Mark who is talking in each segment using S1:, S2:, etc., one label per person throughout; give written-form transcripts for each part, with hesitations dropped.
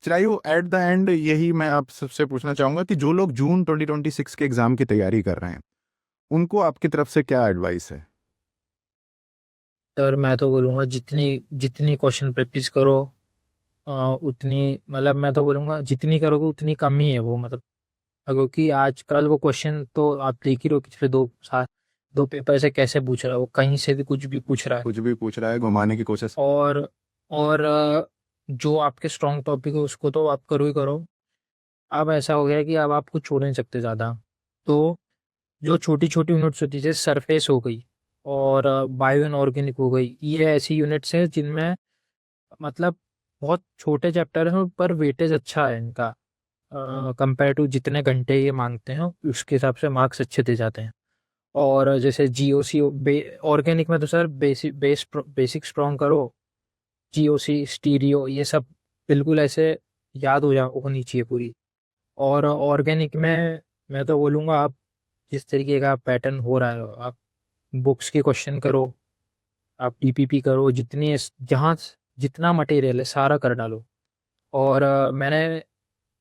S1: Chirayu, at the end यही मैं आप सबसे पूछना चाहूंगा कि जो लोग जून 2026 के एग्जाम की तैयारी कर रहे हैं, उनको आपकी तरफ से क्या एडवाइस है?
S2: सर मैं तो बोलूँगा जितनी जितनी क्वेश्चन प्रैक्टिस करो, उतनी मतलब मैं तो बोलूँगा जितनी करोगे उतनी कम ही है वो, मतलब क्योंकि आजकल वो क्वेश्चन तो आप देख ही रहे हो, पिछले 2 पेपर से कैसे पूछ रहा है वो, कहीं से भी कुछ भी पूछ रहा है।
S1: कुछ भी पूछ रहा है, घुमाने की कोशिश।
S2: और जो आपके स्ट्रॉन्ग टॉपिक है उसको तो आप करो ही करो। अब ऐसा हो गया है कि अब आप कुछ छोड़ नहीं सकते ज़्यादा। तो जो छोटी-छोटी यूनिट्स होती है, जैसे सरफेस हो गई और बायो इनऑर्गेनिक हो गई, ये ऐसी यूनिट्स हैं जिनमें मतलब बहुत छोटे चैप्टर हैं पर वेटेज अच्छा है इनका। कंपेयर टू जितने घंटे ये मांगते हैं उसके हिसाब से मार्क्स अच्छे दे जाते हैं। और जैसे जीओसी ऑर्गेनिक में तो सर बेसिक स्ट्रॉन्ग करो, जीओसी स्टीरियो ये सब बिल्कुल ऐसे याद हो जा होनी चाहिए पूरी। और ऑर्गेनिक में मैं तो बोलूँगा आप जिस तरीके का पैटर्न हो रहा है, आप बुक्स के क्वेश्चन करो, आप टीपीपी करो, जहाँ जितना मटेरियल है सारा कर डालो। और मैंने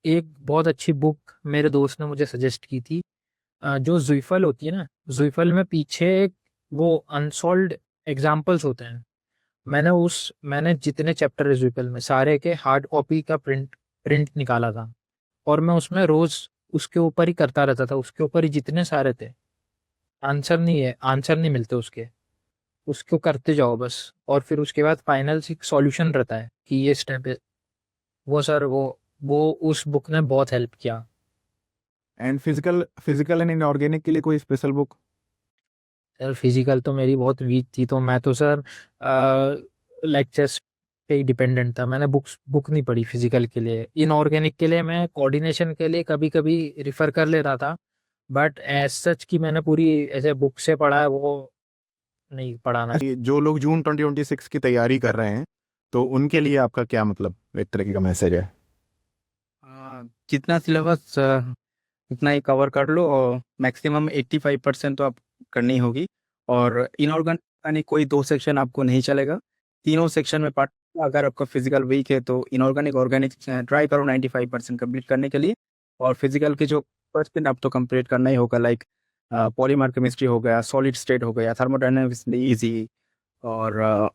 S2: एक बहुत अच्छी बुक मेरे दोस्त ने मुझे सजेस्ट की थी, जो ज़ुइफ़ल होती है ना, ज़ुइफ़ल में पीछे एक वो अनसॉल्व्ड एग्ज़ाम्पल्स होते हैं। मैंने जितने चैप्टर है ज़ुइफ़ल में सारे के हार्ड कॉपी का प्रिंट प्रिंट निकाला था और मैं उसमें रोज़ उसके ऊपर ही करता रहता था, उसके ऊपर ही जितने सारे थे। आंसर नहीं मिलते उसके, उसको करते जाओ बस। और फिर उसके बाद फाइनल से सॉल्यूशन रहता है कि ये स्टेप है। वो सर वो उस बुक ने बहुत हेल्प किया।
S1: एंड फिजिकल एंड इनऑर्गेनिक के लिए कोई स्पेशल बुक?
S2: सर फिजिकल तो मेरी बहुत वीक थी, तो मैं तो सर लेक्चर्स पे ही डिपेंडेंट था। मैंने बुक नहीं पढ़ी फिजिकल के लिए। इनऑर्गेनिक के लिए मैं कोऑर्डिनेशन के लिए कभी कभी रिफर कर लेता था, बट एज सच कि मैंने पूरी ऐसे बुक से पढ़ा है वो नहीं पढ़ाना।
S1: जो लोग जून 2026 की तैयारी कर रहे हैं, तो उनके लिए आपका क्या मतलब एक तरीके का मैसेज है?
S3: जितना सिलेबस उतना ही कवर कर लो, और मैक्सिमम 85% तो आप करनी होगी। और इनऑर्गेनिक कोई दो सेक्शन आपको नहीं चलेगा, तीनों सेक्शन में पार्ट। अगर आपका फिजिकल वीक है तो इनऑर्गेनिक ऑर्गेनिक ट्राई करो 95% कंप्लीट करने के लिए। और फिजिकल के जो परसेंट आप तो कंप्लीट करना ही होगा, लाइक पॉलीमर केमिस्ट्री हो गया, सॉलिड स्टेट हो गया, थर्मोडायनेमिक्स इजी। और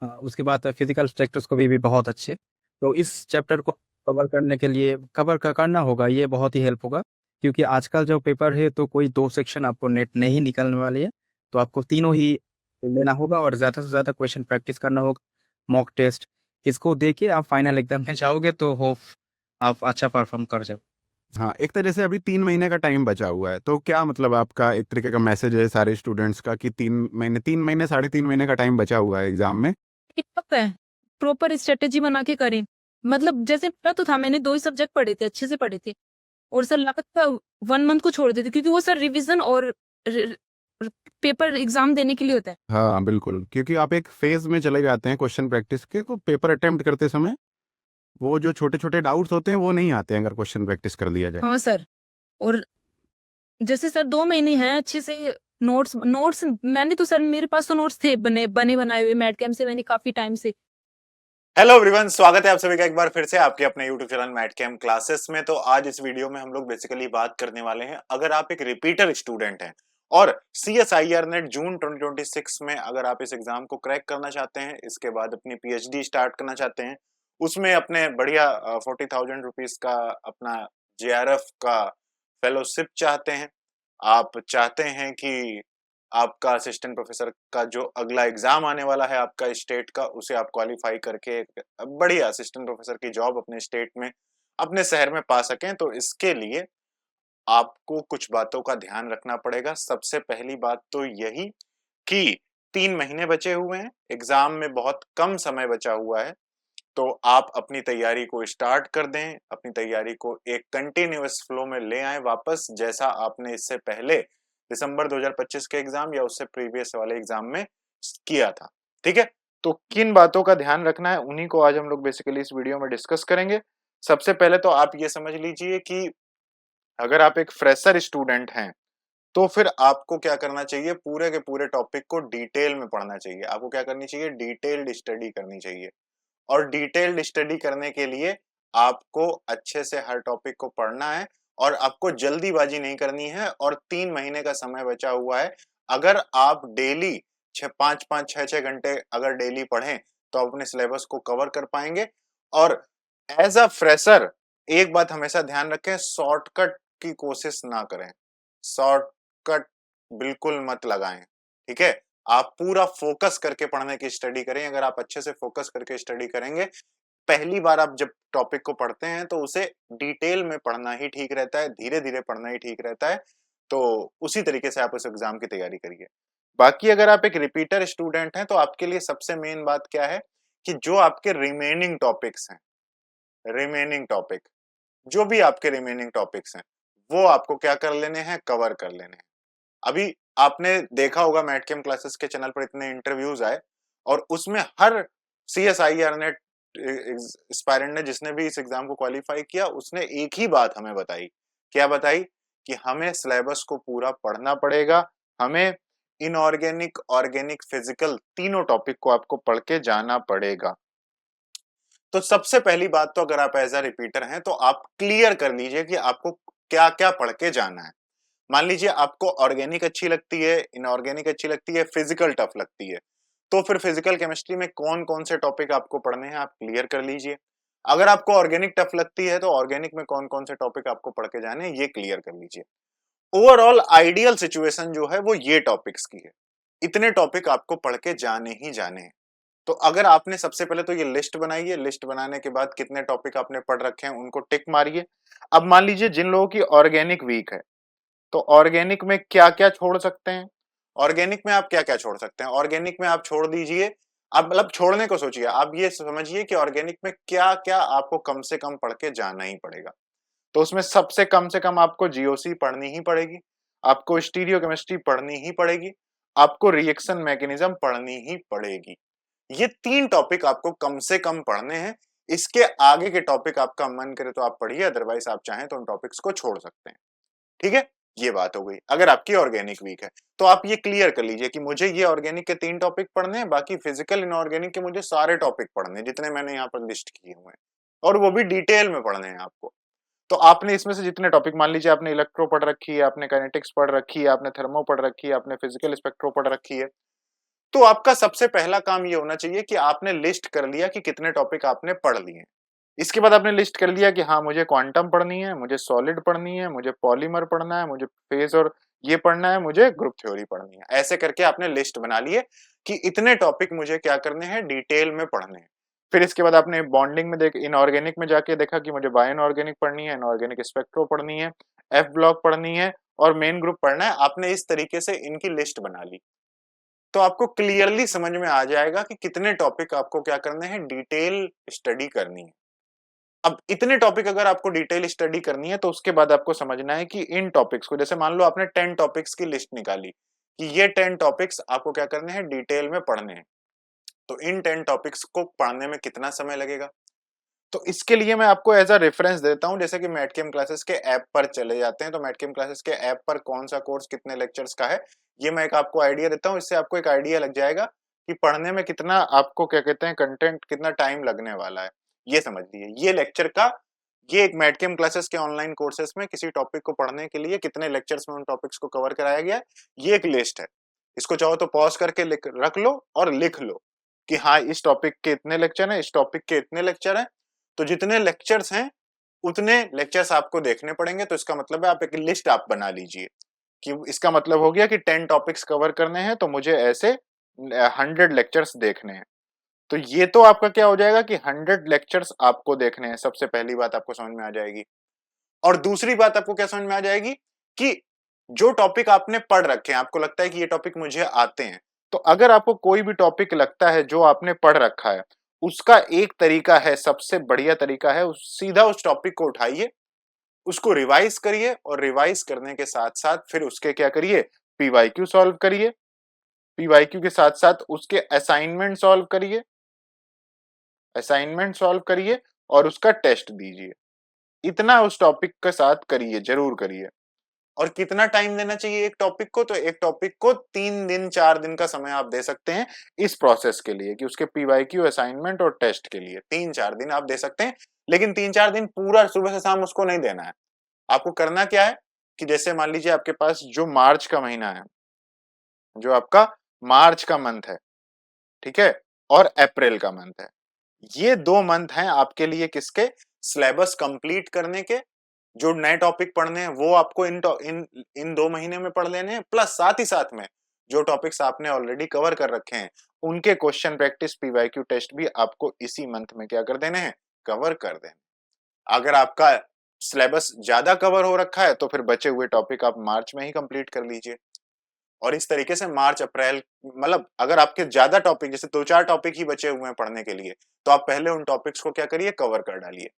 S3: उसके बाद फिजिकल स्पेक्ट्रोस्कोपी भी बहुत अच्छे। तो इस चैप्टर को कवर करने के लिए करना होगा, ये बहुत ही हेल्प होगा। क्योंकि आजकल जो पेपर है तो कोई दो सेक्शन आपको नेट नहीं निकलने वाली है, तो आपको तीनों ही लेना होगा और ज़्यादा से ज़्यादा क्वेश्चन प्रैक्टिस करना होगा। मॉक टेस्ट इसको देखिए, आप फाइनल एग्जाम में जाओगे तो होप आप अच्छा परफॉर्म कर जाओ।
S1: हाँ, एक तरह से अभी 3 महीने का टाइम बचा हुआ है, तो क्या मतलब आपका एक तरीके का मैसेज है सारे स्टूडेंट्स का कि 3 महीने, 3 महीने, 3.5 महीने का टाइम बचा हुआ है एग्जाम में?
S4: पता है, प्रॉपर स्ट्रेटेजी बना के करें। मतलब जैसे पता तो था, मैंने 2 ही सब्जेक्ट पढ़े थे, अच्छे से पढ़े थे और सर लगातार 1 मंथ को छोड़ देते क्योंकि वो सर रिवीजन और र र पेपर एग्ज़ाम देने के लिए होता है।
S1: हाँ बिल्कुल, क्योंकि आप एक फेज में चले जाते हैं क्वेश्चन प्रैक्टिस के, तो पेपर अटेम्प्ट करते समय वो जो छोटे छोटे डाउट्स होते हैं वो नहीं आते हैं अगर क्वेश्चन प्रैक्टिस कर लिया जाए।
S4: हाँ सर, और जैसे सर 2 महीने हैं अच्छे से नोट्स नोट्स मैंने तो सर मेरे पास तो नोट्स थे बने बनाए हुए मैट कैम्प से, मैंने काफ़ी टाइम से।
S5: हेलो एवरीवन, स्वागत है आप सभी का एक बार फिर से आपके अपने YouTube channel Math Camp classes में। तो आज इस वीडियो में हम लोग बेसिकली बात करने वाले हैं, अगर आप एक रिपीटर स्टूडेंट हैं और CSIR नेट जून 2026 में अगर आप इस एग्जाम को क्रैक करना चाहते हैं, इसके बाद अपनी PhD स्टार्ट करना चाहते हैं, उसमें अपने बढ़िया 40,000 रुपीज का अपना JRF का फेलोशिप चाहते हैं, आप चाहते हैं कि आपका असिस्टेंट प्रोफेसर का जो अगला एग्जाम आने वाला है आपका स्टेट का, उसे आप क्वालिफाई करके एक बढ़िया असिस्टेंट प्रोफेसर की जॉब अपने स्टेट में, अपने शहर में पा सकें, तो इसके लिए आपको कुछ बातों का ध्यान रखना पड़ेगा। सबसे पहली बात तो यही कि 3 महीने बचे हुए हैं, एग्जाम में बहुत कम समय बचा हुआ है, तो आप अपनी तैयारी को स्टार्ट कर दें, अपनी तैयारी को एक कंटिन्यूअस फ्लो में ले आएं वापस, जैसा आपने इससे पहले दिसंबर 2025 के एग्जाम या उससे प्रीवियस वाले एग्जाम में किया था। ठीक है, तो किन बातों का ध्यान रखना है उन्हीं को आज हम लोग बेसिकली इस वीडियो में डिस्कस करेंगे। सबसे पहले तो आप ये समझ लीजिए कि अगर आप एक फ्रेशर स्टूडेंट हैं तो फिर आपको क्या करना चाहिए, पूरे के पूरे टॉपिक को डिटेल में पढ़ना चाहिए। आपको क्या करनी चाहिए, डिटेल्ड स्टडी करनी चाहिए। और डिटेल्ड स्टडी करने के लिए आपको अच्छे से हर टॉपिक को पढ़ना है और आपको जल्दीबाजी नहीं करनी है और 3 महीने का समय बचा हुआ है। अगर आप डेली 5-5 6-6 घंटे अगर डेली पढ़ें तो आप अपने सिलेबस को कवर कर पाएंगे। और एज अ फ्रेशर एक बात हमेशा ध्यान रखें, शॉर्टकट की कोशिश ना करें, शॉर्टकट बिल्कुल मत लगाएं, ठीक है। आप पूरा फोकस करके पढ़ने की स्टडी करें। अगर आप अच्छे से फोकस करके स्टडी करेंगे, पहली बार आप जब टॉपिक को पढ़ते हैं तो उसे डिटेल में पढ़ना ही ठीक रहता है, धीरे धीरे पढ़ना ही ठीक रहता है। तो उसी तरीके से आप उस एग्जाम की तैयारी करिए। बाकी अगर आप एक रिपीटर स्टूडेंट हैं तो आपके लिए सबसे मेन बात क्या है कि जो आपके रिमेनिंग टॉपिक्स हैं, रिमेनिंग टॉपिक, जो भी आपके रिमेनिंग टॉपिक्स हैं वो आपको क्या कर लेने हैं, कवर कर लेने हैं। अभी आपने देखा होगा मैटकेम क्लासेस के चैनल पर इतने इंटरव्यूज आए और उसमें हर CSIR नेट एस्पायरेंट ने जिसने भी इस एग्जाम को क्वालिफाई किया उसने एक ही बात हमें बताई। क्या बताई? कि हमें सिलेबस को पूरा पढ़ना पड़ेगा, हमें इनऑर्गेनिक, ऑर्गेनिक, फिजिकल तीनों टॉपिक को आपको पढ़ के जाना पड़ेगा। तो सबसे पहली बात तो अगर आप एज अ रिपीटर हैं तो आप क्लियर कर लीजिए कि आपको क्या क्या पढ़ के जाना है। मान लीजिए आपको ऑर्गेनिक अच्छी लगती है, इनऑर्गेनिक अच्छी लगती है, फिजिकल टफ लगती है, तो फिर फिजिकल केमिस्ट्री में कौन कौन से टॉपिक आपको पढ़ने हैं आप क्लियर कर लीजिए। अगर आपको ऑर्गेनिक टफ लगती है तो ऑर्गेनिक में कौन कौन से टॉपिक आपको पढ़ के जाने हैं ये क्लियर कर लीजिए। ओवरऑल आइडियल सिचुएशन जो है वो ये टॉपिक्स की है, इतने टॉपिक आपको पढ़ के जाने ही जाने हैं। तो अगर आपने सबसे पहले तो ये लिस्ट बनाई है, लिस्ट बनाने के बाद कितने टॉपिक आपने पढ़ रखे हैं उनको टिक मारिए। अब मान लीजिए जिन लोगों की ऑर्गेनिक वीक है तो ऑर्गेनिक में क्या क्या छोड़ सकते हैं, ऑर्गेनिक में आप क्या क्या छोड़ सकते हैं। ऑर्गेनिक में आप छोड़ दीजिए, अब मतलब छोड़ने को सोचिए, आप ये समझिए कि ऑर्गेनिक में क्या क्या आपको कम से कम पढ़ के जाना ही पड़ेगा। तो उसमें सबसे कम से कम आपको जीओसी पढ़नी ही पड़ेगी, आपको स्टीरियोकेमिस्ट्री पढ़नी ही पड़ेगी, आपको रिएक्शन मैकेनिज्म पढ़नी ही पड़ेगी। ये 3 टॉपिक आपको कम से कम पढ़ने हैं। इसके आगे के टॉपिक आपका मन करे तो आप पढ़िए, अदरवाइज आप चाहें तो उन टॉपिक्स को छोड़ सकते हैं, ठीक है। ये बात हो गई अगर आपकी ऑर्गेनिक वीक है। तो आप ये क्लियर कर लीजिए कि मुझे ये ऑर्गेनिक के 3 टॉपिक पढ़ने हैं, बाकी फिजिकल इनऑर्गेनिक के मुझे सारे टॉपिक पढ़ने हैं जितने मैंने यहाँ पर लिस्ट किए हुए हैं, और वो भी डिटेल में पढ़ने हैं आपको। तो आपने इसमें से जितने टॉपिक, मान लीजिए आपने इलेक्ट्रो पढ़ रखी है, आपने काइनेटिक्स पढ़ रखी है, आपने थर्मो पढ़ रखी है, आपने फिजिकल स्पेक्ट्रो पढ़ रखी है, तो आपका सबसे पहला काम ये होना चाहिए कि आपने लिस्ट कर लिया कि कितने टॉपिक आपने पढ़ लिए। इसके बाद आपने लिस्ट कर लिया कि हाँ मुझे क्वांटम पढ़नी है, मुझे सॉलिड पढ़नी है, मुझे पॉलीमर पढ़ना है, मुझे फेज और ये पढ़ना है, मुझे ग्रुप थ्योरी पढ़नी है। ऐसे करके आपने लिस्ट बना ली है कि इतने टॉपिक मुझे क्या करने हैं, डिटेल में पढ़ने हैं। फिर इसके बाद आपने बॉन्डिंग में इनऑर्गेनिक में जाके देखा कि मुझे बायो इनऑर्गेनिक पढ़नी है, इनऑर्गेनिक स्पेक्ट्रो पढ़नी है, एफ ब्लॉक पढ़नी है और मेन ग्रुप पढ़ना है। आपने इस तरीके से इनकी लिस्ट बना ली तो आपको क्लियरली समझ में आ जाएगा कि कितने टॉपिक आपको क्या करने हैं, डिटेल स्टडी करनी है। अब इतने टॉपिक अगर आपको डिटेल स्टडी करनी है तो उसके बाद आपको समझना है कि इन टॉपिक्स को, जैसे मान लो आपने 10 टॉपिक्स की लिस्ट निकाली कि ये 10 टॉपिक्स आपको क्या करने हैं, डिटेल में पढ़ने हैं। तो इन 10 टॉपिक्स को पढ़ने में कितना समय लगेगा, तो इसके लिए मैं आपको एज अ रेफरेंस देता हूं। जैसे कि मैटकेम क्लासेस के ऐप पर चले जाते हैं तो मैटकेम क्लासेस के ऐप पर कौन सा कोर्स कितने लेक्चर्स का है ये मैं एक आपको आइडिया देता हूं। इससे आपको एक आइडिया लग जाएगा कि पढ़ने में कितना आपको क्या कहते हैं, कंटेंट कितना टाइम लगने वाला है। ये समझ लीजिए ये लेक्चर का, ये एक मैटकेम क्लासेस के ऑनलाइन कोर्सेस में किसी टॉपिक को पढ़ने के लिए कितने लेक्चर्स में उन टॉपिक्स को कवर कराया गया है, ये एक लिस्ट है। इसको चाहो तो पॉज करके रख लो और लिख लो कि हाँ इस टॉपिक के इतने लेक्चर हैं, इस टॉपिक के इतने लेक्चर हैं। तो जितने लेक्चर्स हैं उतने लेक्चर्स आपको देखने पड़ेंगे। तो इसका मतलब है आप एक लिस्ट आप बना लीजिए कि इसका मतलब हो गया कि 10 टॉपिक्स कवर करने हैं तो मुझे ऐसे 100 लेक्चर्स देखने हैं। तो ये तो आपका क्या हो जाएगा कि 100 लेक्चर्स आपको देखने हैं। सबसे पहली बात आपको समझ में आ जाएगी। और दूसरी बात आपको क्या समझ में आ जाएगी कि जो टॉपिक आपने पढ़ रखे हैं, आपको लगता है कि ये टॉपिक मुझे आते हैं, तो अगर आपको कोई भी टॉपिक लगता है जो आपने पढ़ रखा है, उसका एक तरीका है, सबसे बढ़िया तरीका है, सीधा उस टॉपिक को उठाइए, उसको रिवाइज करिए और रिवाइज करने के साथ साथ फिर उसके क्या करिए, पीवाईक्यू सॉल्व करिए। पीवाईक्यू के साथ साथ उसके असाइनमेंट सॉल्व करिए, असाइनमेंट सॉल्व करिए और उसका टेस्ट दीजिए। इतना उस टॉपिक के साथ करिए, जरूर करिए। और कितना टाइम देना चाहिए एक टॉपिक को, तो एक टॉपिक को 3 दिन 4 दिन का समय आप दे सकते हैं इस प्रोसेस के लिए कि उसके पीवाईक्यू असाइनमेंट और टेस्ट के लिए 3-4 दिन आप दे सकते हैं। लेकिन 3-4 दिन पूरा सुबह से शाम उसको नहीं देना है। आपको करना क्या है कि जैसे मान लीजिए आपके पास जो मार्च का महीना है, जो आपका मार्च का मंथ है, ठीक है, और अप्रैल का मंथ है, ये 2 मंथ हैं आपके लिए किसके, सिलेबस कंप्लीट करने के। जो नए टॉपिक पढ़ने हैं वो आपको इन 2 महीने में पढ़ लेने हैं, प्लस साथ ही साथ में जो टॉपिक्स आपने ऑलरेडी कवर कर रखे हैं उनके क्वेश्चन प्रैक्टिस पीवाईक्यू टेस्ट भी आपको इसी मंथ में क्या कर देने हैं, कवर कर देने। अगर आपका सिलेबस ज्यादा कवर हो रखा है तो फिर बचे हुए टॉपिक आप मार्च में ही कंप्लीट कर लीजिए। और इस तरीके से मार्च अप्रैल, मतलब अगर आपके ज्यादा टॉपिक जैसे 2-4 टॉपिक ही बचे हुए हैं पढ़ने के लिए, तो आप पहले उन टॉपिक्स को क्या करिए, कवर कर डालिए।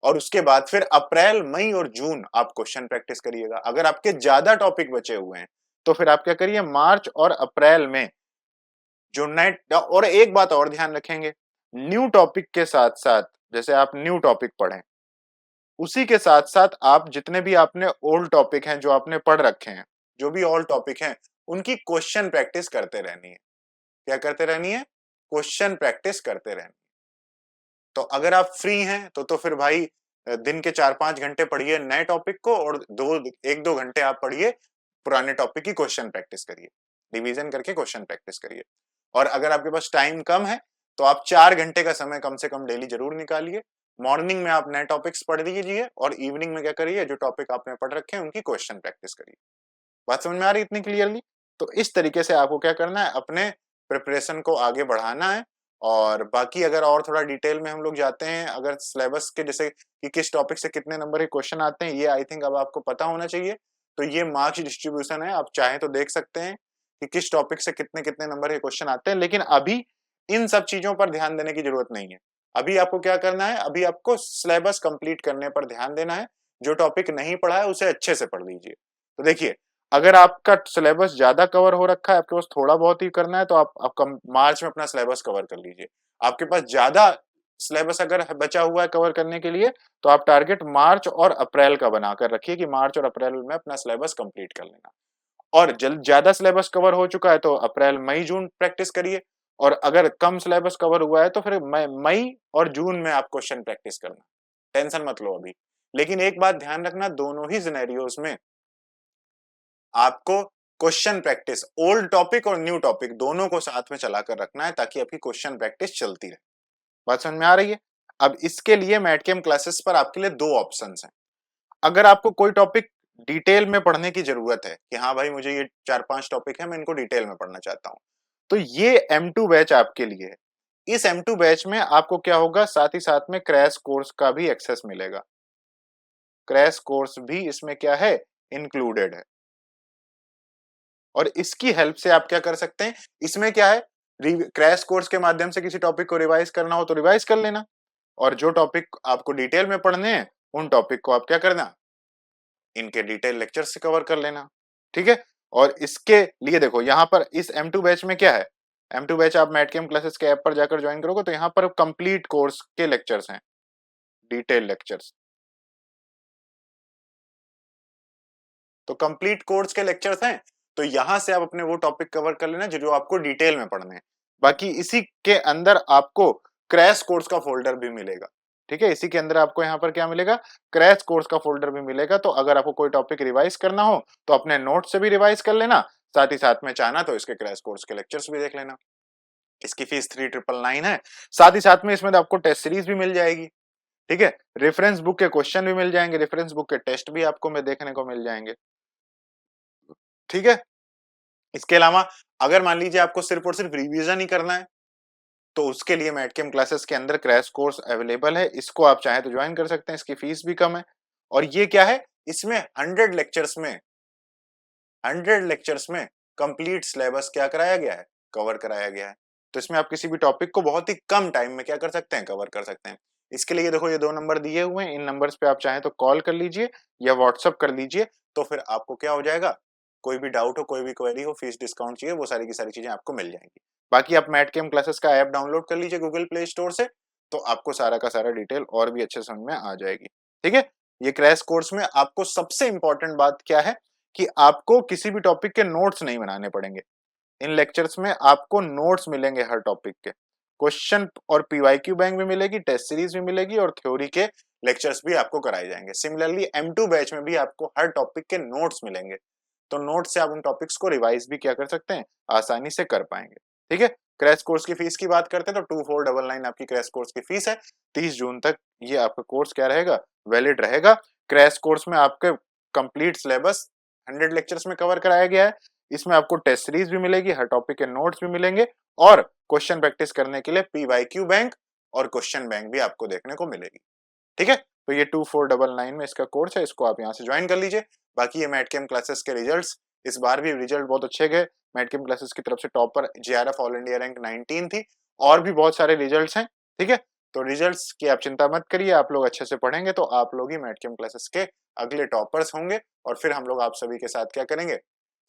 S5: और उसके बाद फिर अप्रैल मई और जून आप क्वेश्चन प्रैक्टिस करिएगा। अगर आपके ज्यादा टॉपिक बचे हुए हैं तो फिर आप क्या करिए, मार्च और अप्रैल में जो नए, और एक बात और ध्यान रखेंगे, न्यू टॉपिक के साथ साथ जैसे आप न्यू टॉपिक पढ़ें, उसी के साथ साथ आप जितने भी आपने ओल्ड टॉपिक हैं जो आपने पढ़ रखे हैं, जो भी ओल्ड टॉपिक हैं उनकी क्वेश्चन प्रैक्टिस करते रहनी है। क्या करते रहनी है, क्वेश्चन प्रैक्टिस करते रहनी है। तो अगर आप फ्री हैं तो फिर भाई दिन के 4-5 घंटे पढ़िए नए टॉपिक को, और 1-2 घंटे आप पढ़िए पुराने टॉपिक की क्वेश्चन प्रैक्टिस करिए, रिवीजन करके क्वेश्चन प्रैक्टिस करिए। और अगर आपके पास टाइम कम है तो आप 4 घंटे का समय कम से कम डेली जरूर निकालिए। मॉर्निंग में आप नए टॉपिक्स पढ़ लीजिए और इवनिंग में क्या करिए, जो टॉपिक आपने पढ़ रखे हैं उनकी क्वेश्चन प्रैक्टिस करिए। बात समझ में आ रही इतनी क्लियरली? तो इस तरीके से आपको क्या करना है, अपने प्रिपरेशन को आगे बढ़ाना है। और बाकी अगर और थोड़ा डिटेल में हम लोग जाते हैं, अगर सिलेबस के जैसे कि किस टॉपिक से कितने नंबर के क्वेश्चन आते हैं, ये आई थिंक अब आपको पता होना चाहिए। तो ये मार्क्स डिस्ट्रीब्यूशन है, आप चाहें तो देख सकते हैं कि किस टॉपिक से कितने कितने नंबर के क्वेश्चन आते हैं। लेकिन अभी इन सब चीजों पर ध्यान देने की जरूरत नहीं है। अभी आपको क्या करना है, अभी आपको सिलेबस कंप्लीट करने पर ध्यान देना है। जो टॉपिक नहीं पढ़ा है उसे अच्छे से पढ़ लीजिए। तो देखिए, अगर आपका सिलेबस ज्यादा कवर हो रखा है, आपके पास थोड़ा बहुत ही करना है, तो आपका मार्च में अपना सिलेबस कवर कर लीजिए। आपके पास ज्यादा सिलेबस अगर बचा हुआ है कवर करने के लिए, तो आप टारगेट मार्च और अप्रैल का बनाकर रखिए कि मार्च और अप्रैल में अपना सिलेबस कंप्लीट कर लेना। और ज्यादा सिलेबस कवर हो चुका है तो अप्रैल मई जून प्रैक्टिस करिए। और अगर कम सिलेबस कवर हुआ है तो फिर मई और जून में आप क्वेश्चन प्रैक्टिस करना। टेंशन मत लो अभी। लेकिन एक बात ध्यान रखना, दोनों ही सिनेरियोस में आपको क्वेश्चन प्रैक्टिस, ओल्ड टॉपिक और न्यू टॉपिक दोनों को साथ में चलाकर रखना है, ताकि आपकी क्वेश्चन प्रैक्टिस चलती रहे। बात समझ में आ रही है? अब इसके लिए मैटकेम क्लासेस पर आपके लिए 2 ऑप्शंस हैं। अगर आपको कोई टॉपिक डिटेल में पढ़ने की जरूरत है कि हाँ भाई मुझे ये 4-5 टॉपिक है, मैं इनको डिटेल में पढ़ना चाहता हूं, तो ये M2 बैच आपके लिए है। इस M2 बैच में आपको क्या होगा, साथ ही साथ में क्रैश कोर्स का भी एक्सेस मिलेगा। क्रैश कोर्स भी इसमें क्या है, इंक्लूडेड है। और इसकी हेल्प से आप क्या कर सकते हैं, इसमें क्या है, क्रैश कोर्स के माध्यम से किसी टॉपिक को रिवाइज करना हो तो रिवाइज कर लेना, और जो टॉपिक आपको डिटेल में पढ़ने हैं उन टॉपिक को आप क्या करना, इनके डिटेल लेक्चर से कवर कर लेना। ठीक है। और इसके लिए देखो यहाँ पर इस M2 बैच में क्या है, M2 बैच आप मैटकेम क्लासेस के ऐप पर जाकर ज्वाइन करोगे तो यहाँ पर कंप्लीट कोर्स के लेक्चर्स हैं, डिटेल लेक्चर्स। तो कंप्लीट कोर्स के लेक्चर्स हैं, तो यहां से आप अपने वो टॉपिक कवर कर लेना जो आपको डिटेल में पढ़ने हैं। बाकी इसी के अंदर आपको क्रैश कोर्स का फोल्डर भी मिलेगा। ठीक है, इसी के अंदर आपको यहाँ पर क्या मिलेगा, क्रैश कोर्स का फोल्डर भी मिलेगा। तो अगर आपको कोई टॉपिक रिवाइज करना हो तो अपने नोट से भी रिवाइज कर लेना, साथ ही साथ में चाहना तो इसके क्रैश कोर्स के लेक्चर्स भी देख लेना। इसकी फीस 3999 है। साथ ही साथ में इसमें आपको टेस्ट सीरीज भी मिल जाएगी। ठीक है, रेफरेंस बुक के क्वेश्चन भी मिल जाएंगे, रेफरेंस बुक के टेस्ट भी आपको में देखने को मिल जाएंगे। ठीक है। इसके अलावा अगर मान लीजिए आपको सिर्फ और सिर्फ रिवीजन ही करना है, तो उसके लिए मैटकेम क्लासेस के अंदर क्रैश कोर्स अवेलेबल है। इसको आप चाहे तो ज्वाइन कर सकते हैं, इसकी फीस भी कम है। और ये क्या है, इसमें 100 लेक्चर्स में कंप्लीट सिलेबस क्या कराया गया है, कवर कराया गया है। तो इसमें आप किसी भी टॉपिक को बहुत ही कम टाइम में क्या कर सकते हैं, कवर कर सकते हैं। इसके लिए देखो ये 2 नंबर दिए हुए हैं, इन नंबर्स पे आप चाहें तो कॉल कर लीजिए या व्हाट्सअप कर लीजिए। तो फिर आपको क्या हो जाएगा, कोई भी डाउट हो, कोई भी क्वेरी हो, फीस डिस्काउंट चाहिए, वो सारी की सारी चीजें आपको मिल जाएंगी। बाकी आप मैटकेम क्लासेस का ऐप डाउनलोड कर लीजिए गूगल प्ले स्टोर से, तो आपको सारा का सारा डिटेल और भी अच्छे समझ में आ जाएगी। ठीक है। ये क्रैश कोर्स में आपको सबसे इंपॉर्टेंट बात क्या है कि आपको किसी भी टॉपिक के नोट्स नहीं बनाने पड़ेंगे। इन लेक्चर्स में आपको नोट्स मिलेंगे हर टॉपिक के, क्वेश्चन और पीवाईक्यू बैंक भी मिलेगी, टेस्ट सीरीज भी मिलेगी और थ्योरी के लेक्चर्स भी आपको कराए जाएंगे। सिमिलरली M2 बैच में भी आपको हर टॉपिक के नोट्स मिलेंगे, तो नोट से आप उन टॉपिक्स को रिवाइज भी क्या कर सकते हैं, आसानी से कर पाएंगे। ठीक है, क्रैश कोर्स की फीस की बात करते हैं तो 2499 आपकी क्रैश कोर्स की फीस है। 30 जून तक ये आपका कोर्स क्या रहेगा, वैलिड रहेगा। क्रैश कोर्स में आपके कंप्लीट सिलेबस 100 लेक्चर्स में कवर कराया गया है। इसमें आपको टेस्ट सीरीज भी मिलेगी, हर टॉपिक के नोट्स भी मिलेंगे और क्वेश्चन प्रैक्टिस करने के लिए पीवाईक्यू बैंक और क्वेश्चन बैंक भी आपको देखने को मिलेगी। ठीक है, तो ये 2499 में इसका कोर्स है, इसको आप यहाँ से ज्वाइन कर लीजिए। बाकी ये मैटकेम क्लासेस के रिजल्ट्स, इस बार भी रिजल्ट बहुत अच्छे गए। मैटकेम क्लासेस की तरफ से topper JRF all India rank 19 थी और भी बहुत सारे रिजल्ट्स हैं। ठीक है, तो रिजल्ट्स की आप चिंता मत करिए, आप लोग अच्छे से पढ़ेंगे तो आप लोग ही मैटकेम क्लासेस के अगले टॉपर्स होंगे और फिर हम लोग आप सभी के साथ क्या करेंगे,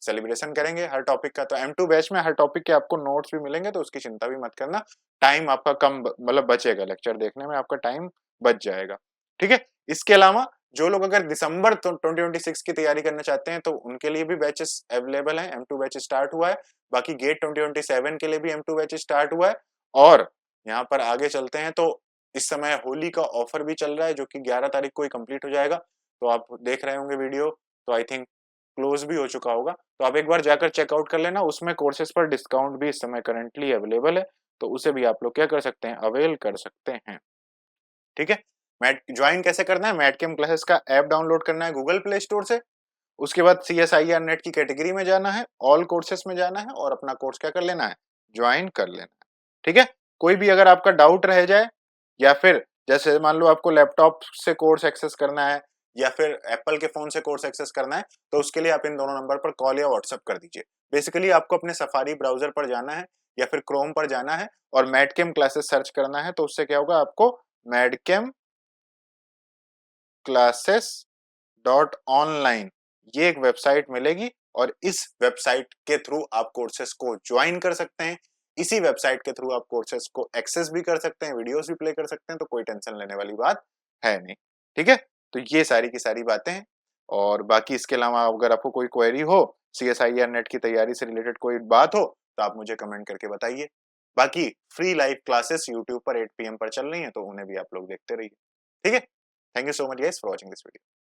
S5: सेलिब्रेशन करेंगे हर टॉपिक का। तो M2 बैच में हर टॉपिक के आपको नोट्स भी मिलेंगे, तो उसकी चिंता भी मत करना। टाइम आपका कम मतलब बचेगा, लेक्चर देखने में आपका टाइम बच जाएगा। ठीक है, इसके अलावा जो लोग अगर दिसंबर 2026 की तैयारी करना चाहते हैं तो उनके लिए भी बैचेस अवेलेबल हैं। M2 बैच स्टार्ट हुआ है। बाकी गेट 2027 के लिए भी M2 बैच स्टार्ट हुआ है। और यहाँ पर आगे चलते हैं तो इस समय होली का ऑफर भी चल रहा है जो कि 11 तारीख को ही कंप्लीट हो जाएगा। तो आप देख रहे होंगे वीडियो, तो आई थिंक क्लोज भी हो चुका होगा, तो आप एक बार जाकर चेकआउट कर लेना। उसमें कोर्सेज पर डिस्काउंट भी इस समय करंटली अवेलेबल है, तो उसे भी आप लोग क्या कर सकते हैं, अवेल कर सकते हैं। ठीक है, मैट ज्वाइन कैसे करना है, मैटकेम क्लासेस का ऐप डाउनलोड करना है गूगल प्ले स्टोर से। उसके बाद CSIR नेट की कैटेगरी में जाना है, ऑल कोर्सेस में जाना है और अपना कोर्स क्या कर लेना है, ज्वाइन कर लेना है। ठीक है, कोई भी अगर आपका डाउट रह जाए या फिर जैसे मान लो आपको लैपटॉप से कोर्स एक्सेस करना है या फिर एप्पल के फोन से कोर्स एक्सेस करना है, तो उसके लिए आप इन दोनों नंबर पर कॉल या व्हाट्सएप कर दीजिए। बेसिकली आपको अपने सफारी ब्राउजर पर जाना है या फिर क्रोम पर जाना है और मैटकेम क्लासेस सर्च करना है, तो उससे क्या होगा, आपको मैटकेम classes.online ये एक वेबसाइट मिलेगी और इस वेबसाइट के थ्रू आप कोर्सेस को ज्वाइन कर सकते हैं। इसी वेबसाइट के थ्रू आप कोर्सेस को एक्सेस भी कर सकते हैं, वीडियोस भी प्ले कर सकते हैं, तो कोई टेंशन लेने वाली बात है नहीं। ठीक है, तो ये सारी की सारी बातें हैं। और बाकी इसके अलावा अगर आपको कोई क्वेरी हो, CSIR नेट की तैयारी से रिलेटेड कोई बात हो, तो आप मुझे कमेंट करके बताइए। बाकी फ्री लाइव क्लासेस यूट्यूब पर 8 PM पर चल रही हैं, तो उन्हें भी आप लोग देखते रहिए। ठीक है, thank you so much guys for watching this video.